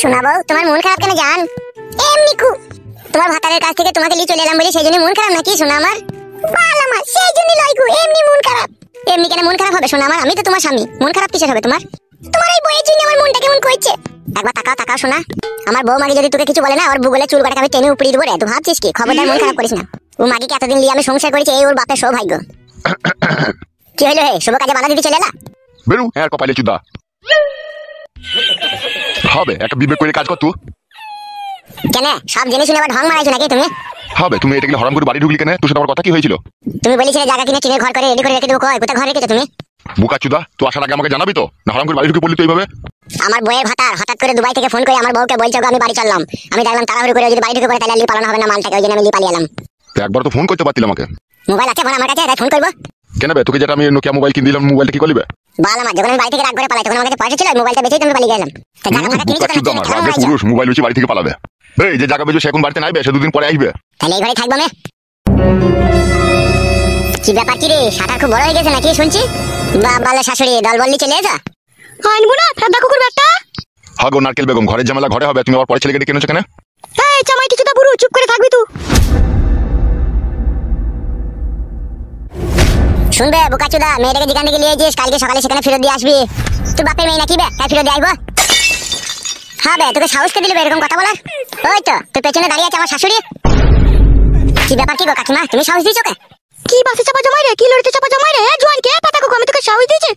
শোনাবো তোমার মন খারাপ কেন জান? এমনি তোমার ভাতারের কাছ থেকে তোমাকে নিয়ে চলে এলাম বলে সেই জন্য মন খারাপ নাকি শোনা আমার? বাল আমার সেই জন্য লইগু এমনি মন খারাপ। এমনি কেন মন খারাপ হবে শোনা আমার? আমি তো তোমার স্বামী, মন খারাপ কিসের হবে তোমার? তোমার এই বইয়ের জন্য আমার মনটা কেমন কইছে। একবার তাকাও শোনা, আমার বউ মাগি যদি তোকে কিছু বলে না ওর বুগলে চুল কাটাকে আমি টেনে উপড়িয়ে দেবো রে। তুই ভাবছিস কি? খবরদার মন খারাপ করিস না। ও মাগিকে এতদিন নিয়ে আমি সংসার করেছি, এই ওর বাপের সৌভাগ্য। কি হইলো হে? শুভ কাজে বাধা দিতে চলে এলা? বেরু হ্যাঁ কপালে চুদা হবে, একটা বিবেক করে কাজ কর তুই। কেন সব জেনে শুনে আবার ঢং মারাইছো নাকি তুমি? হবে, তুমি এটা গেলে হরাম করে বাড়ি ঢুকলি কেন? তোর সাথে আমার কথা কি হয়েছিল? তুমি বলেছিলে জায়গা কিনে টিনের ঘর করে রেডি করে রেখে দেবো, কই কোথায় ঘর রেখেছো তুমি? বুকা চুদা, তুই আসার আগে আমাকে জানাবি তো, না হরাম করে বাড়ি ঢুকে পড়লি তো এইভাবে? আমার বউয়ের ভাতার হঠাৎ করে দুবাই থেকে ফোন করে আমার বউকে বলছে আমি বাড়ি চললাম। আমি দেখলাম তাড়াহুড়ো করে যদি বাড়ি ঢুকে পড়ে তাহলে আলি পালানো হবে না মালটাকে, ওই জন্য আমি পালিয়ে এলাম। তো একবার তো ফোন করতে পারতিল আমাকে। মোবাইল আছে আমার কাছে, তাই ফোন করবো কেন বে? তোকে যেটা আমি নোকিয়া মোবাইল কিনে দিলাম, মোবাইলটা কি করলি বে? বাল আমার যখন আমি বাড়ি থেকে রাগ করে পালাই তখন আমার কাছে পয়সা ছিল, মোবাইলটা বেচেই তুমি পালিয়ে গেলাম। তা জায়গা ফাঁকা কিনেছো বুকা চুদা আমার রাগে কেন? পুরুষ মোবাইল বেচে বাড়ি থেকে পালাবে। এই যে জায়গা বেচে সে এখন বাড়িতে নাইবে, সে দুদিন পরে আসবে। তাহলে এই ঘরে থাকবো আমি। কি ব্যাপার কি রে, শাটার খুব বড় হয়ে গেছে নাকি শুনছি? বাবালে শাশুড়ি দল বললি চলে এসো। আনবো না ফেদা কুকুর ব্যাটা। হ্যাঁ গো নারকেল বেগম, ঘরের ঝামেলা ঘরে হবে, তুমি আবার পরে ছেলেকে ডেকে এনেছো কেন? এই জামাই কিছুটা বুড়ো, চুপ করে থাকবি তুই। শুনবে বোকাচুদা, মেয়েটাকে যেখান থেকে নিয়ে যাস কালকে সকালে সেখানে ফেরত দিয়ে আসবি। তুই বাপের মেয়ে নাকি বে, তাই ফেরত দিয়ে আসবো? হ্যাঁ বে, তোকে সাহস কে দিল এরকম কথা বলার? ওই তো তোর পেছনে দাঁড়িয়ে আছে আমার শাশুড়ি। কি ব্যাপার কি গো কাকিমা, তুমি সাহস দিয়েছো কে? কি বাসে চাপা জমাই রে, কি লড়িতে চাপা জমাই রে? জোয়ান কে পাতা কুকু, আমি তোকে সাহস দিয়েছি?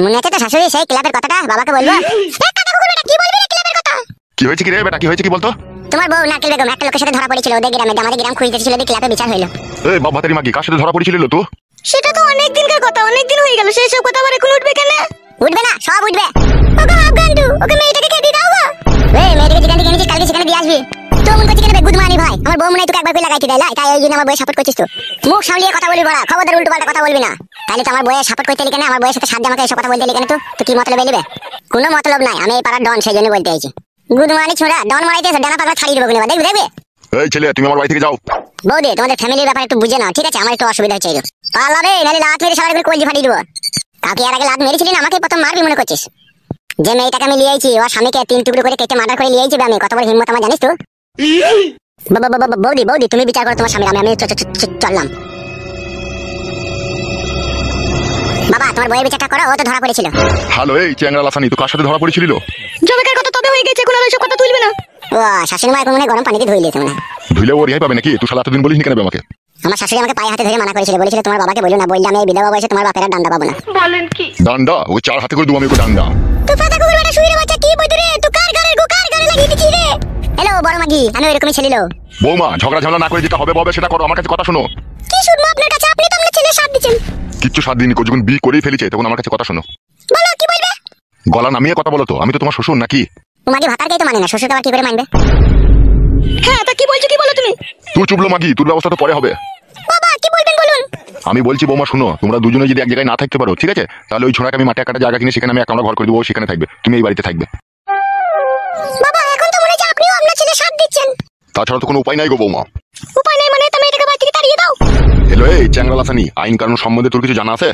মনে আছে তো শাশুড়ি সেই ক্লাবের কথাটা, বাবাকে বলবো? কাটা কুকুর বেটা কি বলবি রে ক্লাবের কথা? কি হয়েছে কি রে বেটা, কি হয়েছে কি বলতো? তোমার বউ নারকেল বেগম একটা লোকের সাথে ধরা পড়েছিল ওদের গ্রামে, আমাদের গ্রাম খুঁজতেছিল, দিয়ে ক্লাবে বিচার হইলো। এই বাবা তারি মাগি কার সাথে ধরা পড়েছিল তো? সেটা তো অনেক দিনকার কথা, অনেক দিন হয়ে গেল, সেই সব কথা আবার এখন উঠবে কেন? উঠবে না, সব উঠবে। ওগো আফগান্ডু, ওকে মেয়েটাকে খেতে দাও গো। এই মেয়েটাকে যেখান থেকে এনেছিস কালকে সেখানে দিয়ে আসবি। তো মন করছিস কেন গুদমানি ভাই? আমার বউ মনে হয় তোকে একবার করে লাগাইতে দেয়, তাই ওই জন্য আমার বউয়ের সাপোর্ট করছিস তো। মুখ সামলিয়ে কথা বলবি বড়া, খবরদার উল্টো পাল্টা কথা বলবি না। তাহলে তো আমার বউয়ের সাপোর্ট করতে এলি কেন? আমার বউয়ের সাথে সাথে আমাকে এসব কথা বলতে এলি কেন? তুই কি মতলব এলিবে? কোনো মতলব নাই, আমি এই পাড়ার ডন সেই জন্য বলতে আইছি। গুদমানি ছোড়া ডন মারাইতেছে, ডানা পাগলা ছাড়িয়ে দেবো কিন্তু দেখবি দেখবি। এই ছেলে তুমি আমার বাড়ি থেকে যাও। বৌদি তোমাদের ফ্যামিলির ব্যাপারে একটু বুঝে নাও ঠিক আছে? আমার একটু অসুবিধা হচ্ছে। পালাবে নাহলে লাত মেরে সারা করে কলজি ফাটিয়ে দেবো। কাকে আর আগে লাত মেরেছিলি না, আমাকে প্রথম মারবি মনে করছিস? যে মেয়েটাকে আমি লিয়েছি ওর স্বামীকে 3 টুকরো করে কেটে মার্ডার করে লিয়েছি আমি, কত বড় হিম্মত আমার জানিস তো? বৌদি তুমি বিচার করো তোমার স্বামীর, আমি চললাম। বাবা তোমার বইয়ের বিচারটা করো, ও তো ধরা পড়েছিল। হ্যালো এই চ্যাংড়া লাসানি, তো কার সাথে ধরা পড়েছিল? জমিকার কথা তবে হয়ে গেছে, কোনো এসব কথা তুলবে না। ও শাশুড়ি মা এখন মনে গরম পানিতে ধুইলে মনে। ধুইলে ও রেহাই পাবে নাকি? তুই শালা এতদিন বলিস নি কেন আমাকে? আমার শাশুড়ি আমাকে পায়ে হাতে ধরে মানা করেছিল, বলেছিল তোমার বাবাকে বলো না, বললে আমি এই বিধবা বয়সে তোমার বাপের ডান্ডা পাবো না। বলেন কি ডান্ডা? ওই 4 হাতে করে দেবো আমি ওকে ডান্ডা। তো ফাটা কুকুর বেটা শুইরে বাচ্চা কি বইতে রে? তুই কার গাড়ির কার গাড়ি লাগিয়ে দিছিস রে? হ্যালো বড় মাগি, আমি এরকমই ছেলে লো। বৌমা ঝগড়া ঝামেলা না করে যেটা হবে ববে সেটা করো, আমার কাছে কথা শোনো। কি শুনবো আপনার কাছে? আপনি তো আমার ছেলে সাথ দিবেন। কিচ্ছু সাত দিন যখন বিয়ে করেই ফেলেছে তখন আমার কাছে কথা শোনো। বলো কি বলবে? গলা নামিয়ে কথা বলো তো, আমি তো তোমার শ্বশুর নাকি? তোমাকে ভাতারকেই তো মানে না, শ্বশুরটা আবার কি করে মানবে? হ্যাঁ তা কি বলছো, কি বলো তুমি? তুই চুপলো মাগি, তোর ব্যবস্থা তো পরে হবে। বাবা কি বলবেন বলুন। আমি বলছি বৌমা শোনো, তোমরা দুজনে যদি এক জায়গায় না থাকতে পারো ঠিক আছে, তাহলে ওই ছোড়াকে আমি মাঠে একটা জায়গা কিনে সেখানে আমি একটা ঘর করে দেবো, সেখানে থাকবে, তুমি এই বাড়িতে থাকবে। বাবা এখন তো মনে হচ্ছে আপনিও আপনার ছেলে সাথ দিচ্ছেন। তাছাড়া তো কোনো উপায় নাই গো বৌমা। উপায় নেই মানে? তুমি এটাকে বাড়ি থেকে তাড়িয়ে দাও। হ্যালো এই চ্যাংড়া লাসানি, আইন কানুন সম্বন্ধে তোর কিছু জানা আছে?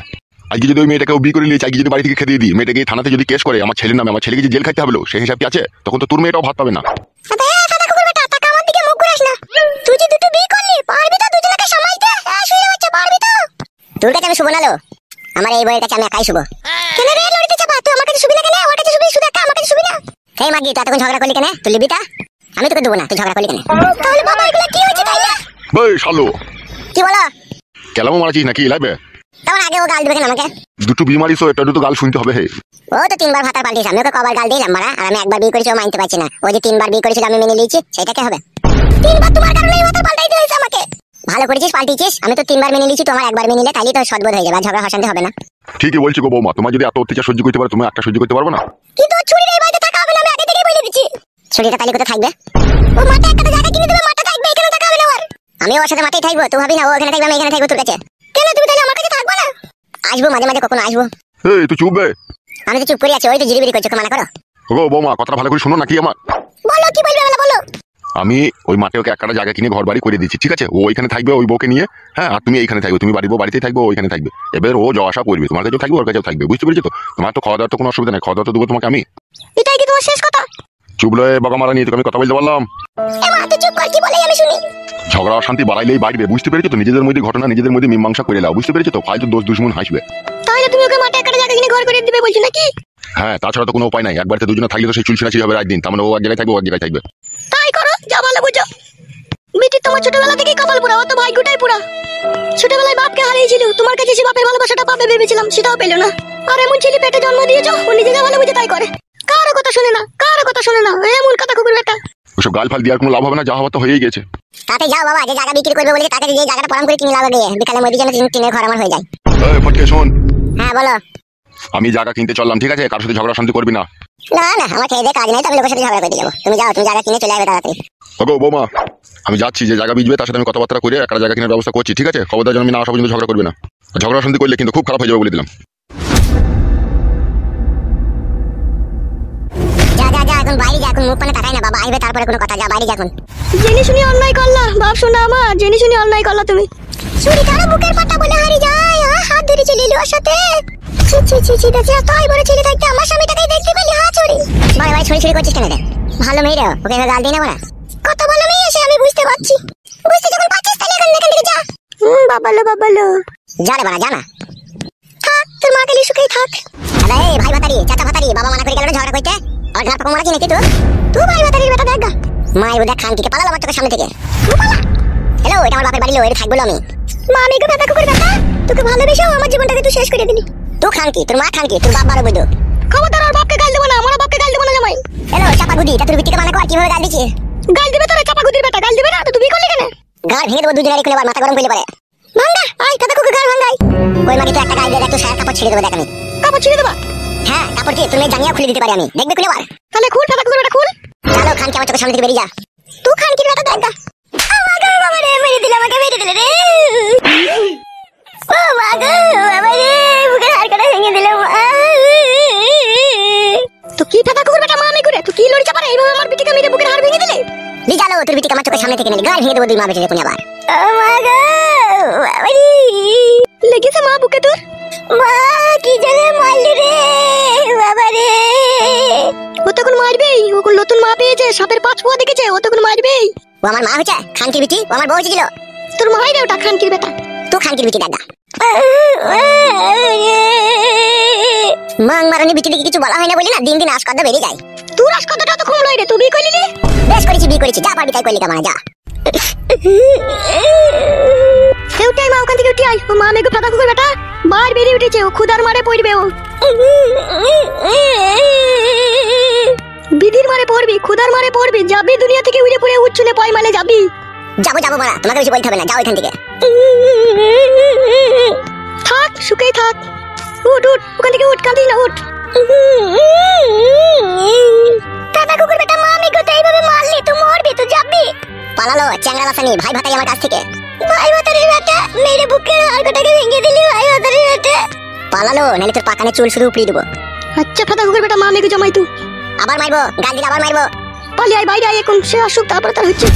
আজকে যদি ওই মেয়েটাকে বিয়ে করে নিয়েছে, আজকে যদি বাড়ি থেকে খেতে দিই, মেয়েটাকে থানাতে যদি কেস করে আমার ছেলের নামে, আমার ছেলেকে যে জেল খাইতে হবে সেই হিসাব কি আছে? তখন তো তোর মেয়েটাও ভাত পাবে না। আবে ফাটা কুকুর বেটা, টাকা আমার দিকে মুখ ঘুরাস না। তুই যে দুটো বিয়ে করলি, পারবি তো দুজনকে সামালতে? শুইরে বাচ্চা পারবি তো? তোর কাছে আমি শুভ না লো, আমার এই বইয়ের কাছে আমি একাই শুভ। কেন রে লড়িতে চাপা? তুই আমার কাছে শুবি না কেন? ওর কাছে শুবি, শুধু একা আমার কাছে শুবি না? এই মাগি তুই এতক্ষণ ঝগড়া করলি কেন? তুই লিবি তা? আমি তোকে দেবো না, তুই ঝগড়া করলি কেন? তাহলে বাবা এগুলা কি হচ্ছে তাইলে? বই শালো কি বলো? কেলামো মারাছিস নাকি লাইবে? তোমার আগে ও গাল দিবে কেন আমাকে? দুটো বিয়ে মারিস, এটা দুটো গাল শুনতে হবে। হে ও তো 3 বার ভাতা পাল্টিয়েছে, আমি ওকে কবার গাল দিলাম মারা? আর আমি একবার বিয়ে করেছি ও মানতে পারছি না। ও যে 3 বার বিয়ে করেছিল আমি মেনে নিয়েছি, সেটা কি হবে? 3 বার তোমার কারণেই ভাতা পাল্টাইতে হয়েছে আমাকে। ভালো করেছিস পাল্টিয়েছিস, আমি তো 3 বার মেনে নিয়েছি, তোমার একবার মেনে নিলে তাইলে তো সদবোধ হয়ে যাবে, আর ঝগড়া হাসান্তে হবে না। ঠিকই বলছি গো বৌমা, তোমার যদি এত অত্যাচার সহ্য করতে পারো, তুমি একটা সহ্য করতে পারবো না? কিন্তু ছুরির এই বাড়িতে থাকা হবে না, আমি আগে থেকেই বলে দিচ্ছি। ছুরিটা তাইলে কোথায় থাকবে? ও মাঠে একটা জায়গা কিনে দেবে, মাঠে থাকবে, এখানে থাকা হবে না ওর। আমি ওর সাথে মাঠেই থাকবো, তুই ভাবি না ও এখানে থাকবে আমি এখানে থাকবো তোর কাছে। কেন তুমি তাহলে আমার কাছে থাকবে না? আসবো মাঝে মাঝে, কখনো আসবো। এই তুই চুপ বে। আমি তো চুপ করে আছি, ওই তো জিরিবিরি করছো, মানা করো। গো বৌমা কথাটা ভালো করে শোনো নাকি আমার? বলো কি বলবে বলো বলো। আমি ওই মাঠে ওকে একটা জায়গা কিনে ঘর বাড়ি করে দিচ্ছি ঠিক আছে, ও ওইখানে থাকবে ওই বউকে নিয়ে। হ্যাঁ আর তুমি এইখানে থাকবে, তুমি বাড়িতেই থাকবে, ওইখানে থাকবে। এবার ও যাওয়া আসা করবে, তোমার কাছেও থাকবে ওর কাছেও থাকবে, বুঝতে পেরেছো তো? তোমার তো খাওয়া দাওয়ার তো কোনো অসুবিধা নেই, খাওয়া দাওয়া তো দেবো তোমাকে আমি। এটাই কি তোমার শেষ কথা? চুপ লয়ে বকা মারা নিয়ে তোকে আমি কথা বলতে পারলাম। এ মা তুই চুপ কর, কি বলে আমি শুনি। ঝগড়া অশান্তি বাড়াইলেই বাড়বে, বুঝতে পেরেছো তো? নিজেদের মধ্যে ঘটনা নিজেদের মধ্যে মীমাংসা করে নাও, বুঝতে পেরেছো তো? ফালতু দোষ দুশ্মন হাসবে। তাহলে তুমি ওকে মাঠে একটা জায়গা কিনে ঘর করে দিবে বলছো নাকি? হ্যাঁ, তাছাড়া তো কোনো উপায় নাই। একবারে দুজনে থাকলে তো সেই চুলছিনাছি হবে রাত দিন। তার মানে ও এক জায়গায় থাকবে, ও এক জায়গায় থাকবে। তাই করো, যা ভালো বুঝো। বেটি তোমার ছোটবেলা থেকেই কপাল পুরা, অত ভাগ্যটাই পুরা। ছোটবেলায় বাপকে হারিয়েছিল, তোমার কাছে সে বাপের ভালোবাসাটা পাবে ভেবেছিলাম, সেটাও পেলো না। আর এমন ছেলে পেটে জন্ম দিয়েছো, ও নিজেকে ভালো বুঝে তাই করে। কারো কথা শুনে না, কারো কথা শুনে না, এমন কথা কুকুর বেটা। ওসব গাল ফাল দেওয়ার কোনো লাভ হবে না, যা হওয়ার তো হয়েই গেছে। তাতে যাও বাবা, যে জায়গা বিক্রি করবে বলে তাকে যে জায়গাটা পরাম করে কিনে লাভ দিয়ে বিকালে মধ্যে যেন টিনের ঘর আমার হয়ে যায়। এই ফটকে শোন, হ্যাঁ বলো। আমি জায়গা কিনতে চললাম, ঠিক আছে? কারোর সাথে ঝগড়া শান্তি করবি না। না না, আমার খেয়ে দিয়ে কাজ নেই, তবে লোকের সাথে ঝগড়া করতে যাবো। তুমি যাও, তুমি জায়গা কিনে চলে আসবে তাড়াতাড়ি। ওগো বৌমা, আমি যাচ্ছি, যে জায়গা বিজবে তার সাথে আমি কথাবার্তা করে একটা জায়গা কেনার ব্যবস্থা করছি, ঠিক আছে? খবরদার যেন আমি না আসা পর্যন্ত ঝগড়া করবে না। ঝগড়া শান্তি করলে কিন্তু খুব খারাপ হয়ে যাবে বলে দিলাম। যা যা যা, এখন বাইরে যা, এখন মুখ পানে তাকাই না বাবা, আইবে তারপরে কোনো কথা। যা বাইরে যা এখন। জেনে শুনি অন্যায় করলা বাপ, শোনা আমার, জেনে শুনি অন্যায় করলা তুমি। চুরি কারো বুকের পাটা বলে হারি যায়, হাত ধরে চলে এলো ওর সাথে। ছি ছি ছি ছি, দেখি তাই বড় ছেলে থাকতে আমার স্বামীটাকে দেখতে পেলি, হা চুরি। বারে বারে ছড়ি ছড়ি করছিস কেন রে? ভালো মেয়ে রে, ওকে গাল দিই না বলা। কত ভালো মেয়ে এসে আমি বুঝতে পারছি। বুঝতে যখন পারছিস তাহলে এখান থেকে যা। বাবালো বাবালো, যা রে বাড়া, যা না। থাক, তোর মা গেলি সুখেই থাক। আরে এই ভাই ভাতারি, চাচা ভাতারি, বাবা মানা করে গেল ঝগড়া করতে। আর ঘর পাকা মারা কি নাকি তুই? তুই ভাই ভাতারির বেটা দেখ গা। মাই ওটা খানকিকে পালালো আমার চোখের সামনে থেকে। হ্যালো, এটা আমার বাপের বাড়ি, লো, এটা থাকবো আমি। মা আমি বেটা কুকুর বেটা, তোকে ভালোবেসে আমার জীবনটাকে তুই শেষ করে দিলি। তুই খানকি, তোর মা খানকি, তোর বাপ বারো বৈধ। খবরদার আর বাপকে গাল দেবো না, আমার বাপকে গাল দেবো না জামাই। হ্যালো চাপা গুদি, তা তোর বিটিকে মানা কর, কিভাবে গাল দিছিস? গাল দিবে তোরা চাপা গুদির বেটা, গাল দিবে না তো? তুই করলি কেন? গাল ভেঙে দেবো দুজনের খুলে, মাথা গরম করলে পারে। ভাঙ্গা আই কাদা কুকুর গাল ভাঙ্গাই। ওই মাকে তো একটা গাল দিয়ে দেখ, তো সারা কাপড় ছিঁড়ে দেবো দেখ আমি। কাপড় ছিঁড়ে দেবা? হ্যাঁ, কাপড় কি তুমি জানিয়া খুলে দিতে পারি আমি, দেখবে খুলে বার। তাহলে খুল, কাদা কুকুর বেটা খুল। চলো খানকি আমার চোখের সামনে থেকে বেরিয়ে যা। তুই খানকির বেটা দেখ গা। আমাকে বাবা রে মেরে দিলে, আমাকে মেরে দিলে রে। ও মা গো বাবা রে, বুকের হাড়কাটা ভেঙে দিলে। তো কি ফাটা কুকুর বেটা, মা আমি করে তুই কি লড়ি চাপারে এইভাবে আমার বিটিকে মেরে বুকের হাড় ভেঙে দিলে? দি জানো তোর বিটিকে আমার চোখের সামনে থেকে নিলে গাল ভেঙে দেবো দুই মা বেটে কোন আবার। ও মা গো বাবা রে, লেগেছে মা বুকে তোর? মা কি জানে মারলি রে বাবা রে। ও তখন মারবেই, ও কোন নতুন মা পেয়েছে, সাপের পাঁচ পোয়া দেখেছে, ও তখন মারবেই। ও আমার মা হচ্ছে খানকির বিটি, ও আমার বউ ছিল। তোর মাই রে ওটা, খানকির বেটা। তুই খানকির বিটি দাদা। মাং মারানি বিটি দিকে কিছু বলা হয় না বলি না, দিন দিন আশকদ্দা বেড়ে যায়। তোর আশকদ্দাটা তো কম লয় রে, তুই বিয়ে করলি রে? বেশ করেছি, বিয়ে করেছি, যা পারবি তাই করলি কামানা, যা। উঠে মা, ওখান থেকে উঠে আয়। ও মা মেঘে ফাঁকা কুকুর বেটা বার বেরিয়ে উঠেছে, ও ক্ষুদার মারে পড়বে। ও বিধির মারে পড়বি, ক্ষুদার মারে পড়বি, যাবি দুনিয়া থেকে উড়ে পড়ে উচ্চুনে পয় মালে যাবি। যাবো যাবো মারা, তোমাকে বেশি বলতে হবে না, যাও এখান থেকে। থাক, সুখেই থাক। উঠ উঠ, ওখান থেকে উঠ, কাঁদিস না, উঠ। দাদা কুকুর বেটা, মা আমি কোথায় এইভাবে মারলি, তুই মরবি, তুই যাবি। পালালো চ্যাংড়া লাসানি, ভাই ভাতাই আমার কাছ থেকে। ভাই ভাতারির বেটা, মেরে বুকের হাড়টাকে ভেঙে দিলি ভাই ভাতারির বেটা। পালালো, নাহলে তোর পাকানে চুল শুধু উপড়িয়ে দেবো। আচ্ছা ফাটা কুকুর বেটা, মা মেঘে জমাই তুই। আবার মারবো, গাল দিলে আবার মারবো। পালিয়ে আয়, বাইরে আয় এখন, সে আসুক তারপরে তার হচ্ছে।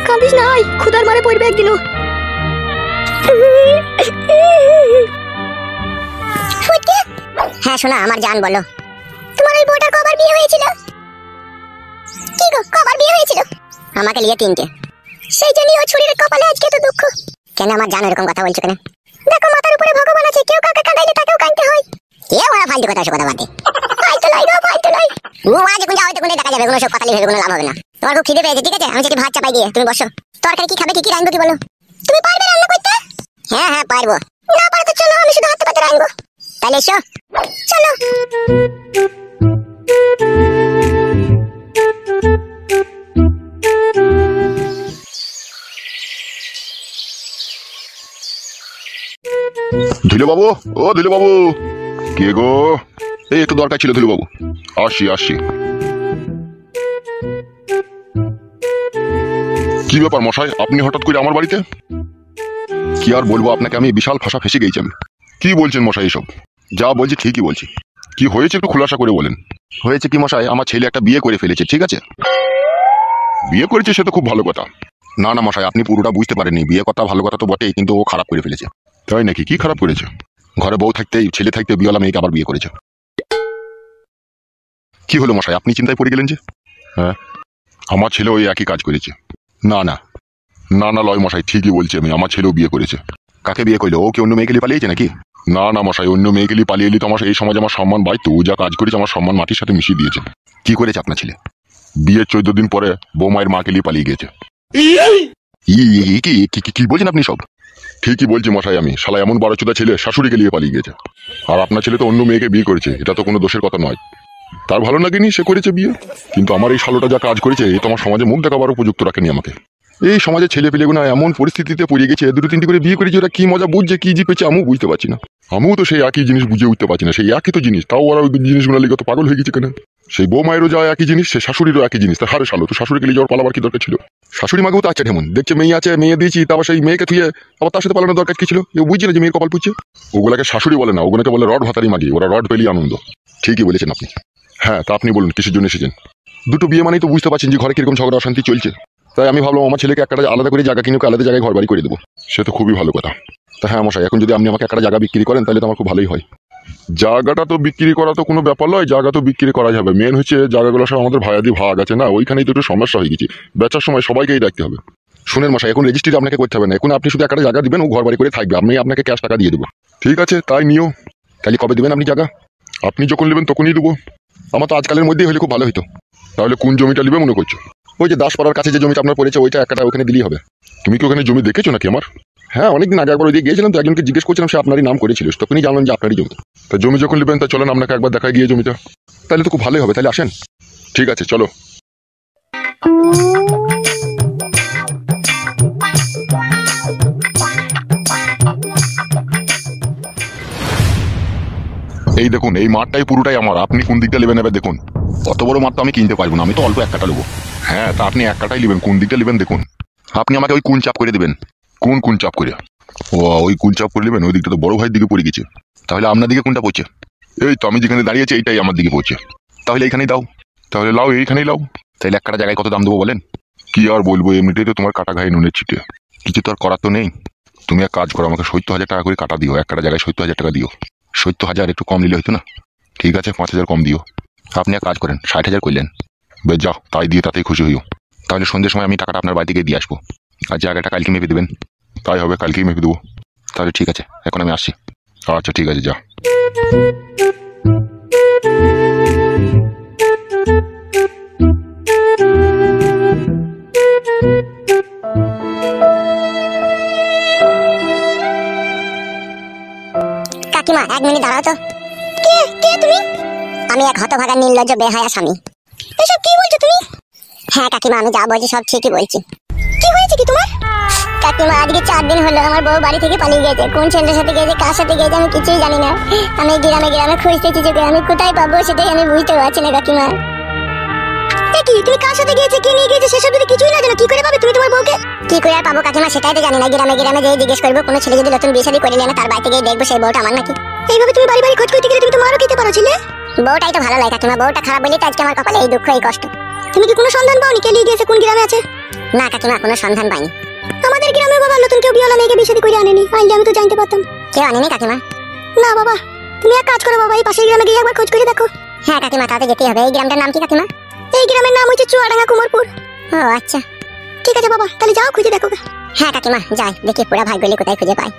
কাঁদিস না, আয়, ক্ষুধার মারে পড়বে একদিনও। হ্যাঁ শোনা আমার জান, বলো তোমার ওই বউটার কবার বিয়ে হয়েছিল? কি গো, কবার বিয়ে হয়েছিল? আমাকে নিয়ে 3টে। সেই জন্যই ও ছুরির কপালে আজকে তো দুঃখ। কেন আমার জান এরকম কথা বলছো কেন? দেখো মাথার উপরে ভগবান আছে, কেউ কাকে কাঁদাইলে তাকেও কাঁদতে হয়। কে ওরা ফালতু কথা, কথা বাদে। ফালতু লাই গো, ফালতু লাই। ও মা যখন যাও তখন দেখা যাবে, কোনো সব কথা ভেবে কোনো লাভ হবে না। তোমার খুব খিদে পেয়েছে, ঠিক আছে? আমি যদি ভাত চাপাই দিয়ে তুমি বসো। তরকারি কি খাবে, কি কি রাখবো কি বলো? তুমি পারবে রান্না করতে? হ্যাঁ হ্যাঁ পারবো। না পারো তো চলো, আমি শুধু হাতে পাতে রাখবো। তাহলে এসো, চলো। ধুলো বাবু, ও ধুলো বাবু, কে গো? এই একটু দরকার ছিল ধুলো বাবু। আসি আসি। কি ব্যাপার মশাই, আপনি হঠাৎ করে আমার বাড়িতে? কি আর বলবো আপনাকে, আমি বিশাল ফাঁসা ফেসে গেছি আমি। কি বলছেন মশাই এসব? যা বলছি ঠিকই বলছি। কি হয়েছে একটু খোলাসা করে বলেন। হয়েছে কি মশাই, আমার ছেলে একটা বিয়ে করে ফেলেছে, ঠিক আছে? বিয়ে করেছে সে তো খুব ভালো কথা। না না মশাই, আপনি পুরোটা বুঝতে পারেননি। বিয়ে কথা ভালো কথা তো বটেই, কিন্তু ও খারাপ করে ফেলেছে। তাই নাকি? কি খারাপ করেছে? ঘরে বউ থাকতেই ছেলে থাকতে বিয়েওয়ালা মেয়েকে আবার বিয়ে করেছে। কি হলো মশাই, আপনি চিন্তায় পড়ে গেলেন যে? হ্যাঁ, আমার ছেলে ওই একই কাজ করেছে। না না না না লয় মশাই, ঠিকই বলছি আমি, আমার ছেলেও বিয়ে করেছে। কাকে বিয়ে করলো? ও কি অন্য মেয়েকে নিয়ে পালিয়েছে নাকি? না না মশাই, অন্য মেয়েকে নিয়ে পালিয়ে এলি তো আমার এই সমাজে আমার সম্মান বাড়তো। ও যা কাজ করেছে আমার সম্মান মাটির সাথে মিশিয়ে দিয়েছে। কি করেছে আপনার ছেলে? বিয়ের 14 দিন পরে বৌমায়ের মাকে নিয়ে পালিয়ে গেছে। কি বলছেন আপনি সব? ঠিকই বলছি মশাই আমি, শালা এমন 12 ছেলে শাশুড়িকে নিয়ে পালিয়ে গেছে। আর আপনার ছেলে তো অন্য মেয়েকে বিয়ে করেছে, এটা তো কোনো দোষের কথা নয়। তার ভালো লাগেনি, সে করেছে বিয়ে। কিন্তু আমার এই শালোটা যা কাজ করেছে, এই তো আমার সমাজে মুখ দেখাবার উপযুক্ত রাখেনি আমাকে। এই সমাজে ছেলে পেলেগুনা এমন পরিস্থিতিতে পড়ে গেছে, 2-3টি করে বিয়ে করেছে, ওরা কি মজা বুঝছে, কি জিপেছে আমিও বুঝতে পারছি না। আমিও তো সেই একই জিনিস বুঝে উঠতে পারছি না। সেই একই তো জিনিস, তাও ওরা ওই জিনিসগুলো লিখে তো পাগল হয়ে গেছে কেন? সেই বৌমায়েরও যা একই জিনিস, সে শাশুড়িরও একই জিনিস। তা হারে শালো, তো শাশুড়িকে নিয়ে যাওয়ার পালাবার কি দরকার ছিল? শাশুড়ি মাকেও তো আছে ঢেমন, দেখছে মেয়ে আছে, মেয়ে দিয়েছি, তারপর সেই মেয়েকে থুয়ে আবার তার সাথে পালানোর দরকার কি ছিল? কেউ বুঝছে না যে মেয়ের কপাল পুচ্ছে। ওগুলাকে শাশুড়ি বলে না, ওগুলোকে বলে রড ভাতারি মাগি। ওরা রড পেলি আনন্দ। ঠিকই বলেছেন আপনি। হ্যাঁ, তা আপনি বলুন কিসের জন্য এসেছেন? দুটো বিয়ে মানেই তো বুঝতে পারছেন যে ঘরে কিরকম ঝগড়া অশান্তি চলছে। তাই আমি ভাবলাম আমার ছেলেকে একটা আলাদা করে জায়গা কিনে আলাদা জায়গায় ঘর বাড়ি করে দেবো। সে তো খুবই ভালো কথা। তা হ্যাঁ মশাই, এখন যদি আপনি আমাকে একটা জায়গা বিক্রি করেন তাহলে তো আমার খুব ভালোই হয়। জায়গাটা তো বিক্রি করা তো কোনো ব্যাপার নয়, জায়গা তো বিক্রি করা যাবে। মেন হচ্ছে জায়গাগুলো সব আমাদের ভাইয়াদি ভাগ আছে না, ওইখানেই তো একটু সমস্যা হয়ে গেছে। বেচার সময় সবাইকেই রাখতে হবে। শুনেন মশাই, এখন রেজিস্ট্রি আপনাকে করতে হবে না। এখন আপনি শুধু একটা জায়গা দিবেন, ও ঘর বাড়ি করে থাকবে, আমি আপনাকে ক্যাশ টাকা দিয়ে দেবো। ঠিক আছে, তাই নিও। তাহলে কবে দেবেন আপনি জায়গা? আপনি যখন নেবেন তখনই দেবো। আমার তো আজকালের মধ্যেই হলে খুব ভালো হতো। তাহলে কোন জমিটা নেবে মনে করছো? ওই যে দাসপাড়ার কাছে যে জমিটা আপনার পড়েছে, ওইটা একটা ওখানে দিলেই হবে। তুমি কি ওখানে জমি দেখেছো নাকি আমার? হ্যাঁ, অনেকদিন আগে একবার ওইদিকে গিয়েছিলাম, তো একজনকে জিজ্ঞেস করছিলাম, সে আপনারই নাম করেছিল, তখনই জানলাম যে আপনারই জমি। তা জমি যখন নেবেন তা চলেন আপনাকে একবার দেখা গিয়ে জমিটা। তাহলে তো খুব ভালোই হবে, তাহলে আসেন। ঠিক আছে, চলো। এই দেখুন, এই মাঠটাই পুরোটাই আমার। আপনি কোন দিকটা নেবেন এবার দেখুন। অত বড় মাঠ তো আমি কিনতে পারবো না, আমি তো অল্প এক কাটা নেবো। হ্যাঁ, তা আপনি এক কাটাই নেবেন, কোন দিকটা নেবেন দেখুন। আপনি আমাকে ওই কোন চাপ করে দেবেন। কোন চাপ করে? ও, ওই কোন চাপ করে নেবেন। ওই দিকটা তো বড় ভাইয়ের দিকে পড়ে গেছে। তাহলে আপনার দিকে কোনটা পড়ছে? এই তো আমি যেখানে দাঁড়িয়েছি এইটাই আমার দিকে পড়ছে। তাহলে এইখানেই দাও। তাহলে লাও, এইখানেই লাও। তাহলে এক কাটা জায়গায় কত দাম দেবো বলেন? কি আর বলবো, এমনিতেই তো তোমার কাটা ঘায়ে নুনের ছিটে। কিছু তো আর করার তো নেই। তুমি এক কাজ করো, আমাকে 70,000 টাকা করে কাটা দিও। এক কাটা জায়গায় 70,000 টাকা দিও। 70,000 একটু কম নিলে হইতো না? ঠিক আছে, 5,000 কম দিও। আপনি এক কাজ করেন, 60,000 করলেন। বেশ, যাও, তাই দিয়ে তাতেই খুশি হইও। তাহলে সন্ধ্যের সময় আমি টাকাটা আপনার বাড়ি থেকে দিয়ে আসবো। আর জায়গাটা কালকে মেপে দেবেন। তাই হবে, কালকেই মেপে দেবো। তাহলে ঠিক আছে, এখন আমি আসছি। আচ্ছা ঠিক আছে, যা। কাকিমা, 1 মিনিট দাঁড়াও তো। কে কে তুমি? আমি এক হতভাগা নির্লজ্জ বেহায়া স্বামী। এসব কি বলছো তুমি? হ্যাঁ কাকিমা, আমি যা বলছি সব ঠিকই বলছি। কি হয়েছে কি তোমার? কাকিমা, আজকে 4 দিন হলো আমার বউ বাড়ি থেকে পালিয়ে গেছে। কোন ছেলের সাথে গেছে, কার সাথে গেছে, আমি কিছুই জানি না। আমি গ্রামে খুঁজতেছি, যে আমি কোথায় পাবো সেটাই আমি বুঝতে পারছি না কাকিমা। কি তুমি কার সাথে গিয়েছে, কে নিয়ে গিয়েছে, সেসব যদি কিছুই না জানো, কি করে পাবে তুমি তোমার বউকে? কি করে আর পাবো কাকিমা, সেটাই তো জানি না। গ্রামে যেই জিজ্ঞেস করবো, কোনো ছেলে যদি নতুন বিয়ে শাদী করে নিয়ে তার বাড়িতে গিয়ে দেখবো সেই বউটা আমার নাকি। এইভাবে তুমি বাড়ি খোঁজ করতে গেলে তুমি তো মারও খেতে পারো ছিলে। বউটাই তো ভালো লাগে কাকিমা, বউটা খারাপ বলেই তো আজকে আমার কপালে এই দুঃখ, এই কষ্ট। তুমি কি কোনো সন্ধান পাওনি কে নিয়ে গিয়েছে, কোন গ্রামে আছে? না কাকিমা, কোনো সন্ধান পাইনি। আমাদের গ্রামে বাবা নতুন কেউ বিয়েওয়ালা মেয়েকে বিয়ে শাদী করে আনেনি, আনলে আমি তো জানতে পারতাম। কেউ আনেনি কাকিমা? না বাবা। তুমি এক কাজ করো বাবা, এই পাশের গ্রামে গিয়ে একবার খোঁজ করে দেখো। হ্যাঁ কাকিমা, তাতে যেতেই হবে। এই গ্রামটার নাম কি কাকিমা? এই গ্রামের নাম হচ্ছে চুয়াডাঙ্গা কুমারপুর। ও আচ্ছা, ঠিক আছে বাবা, তাহলে যাও খুঁজে দেখো। হ্যাঁ কাকিমা, যাই দেখি পুরা ভাগ্যলি কোথায় খুঁজে পাই।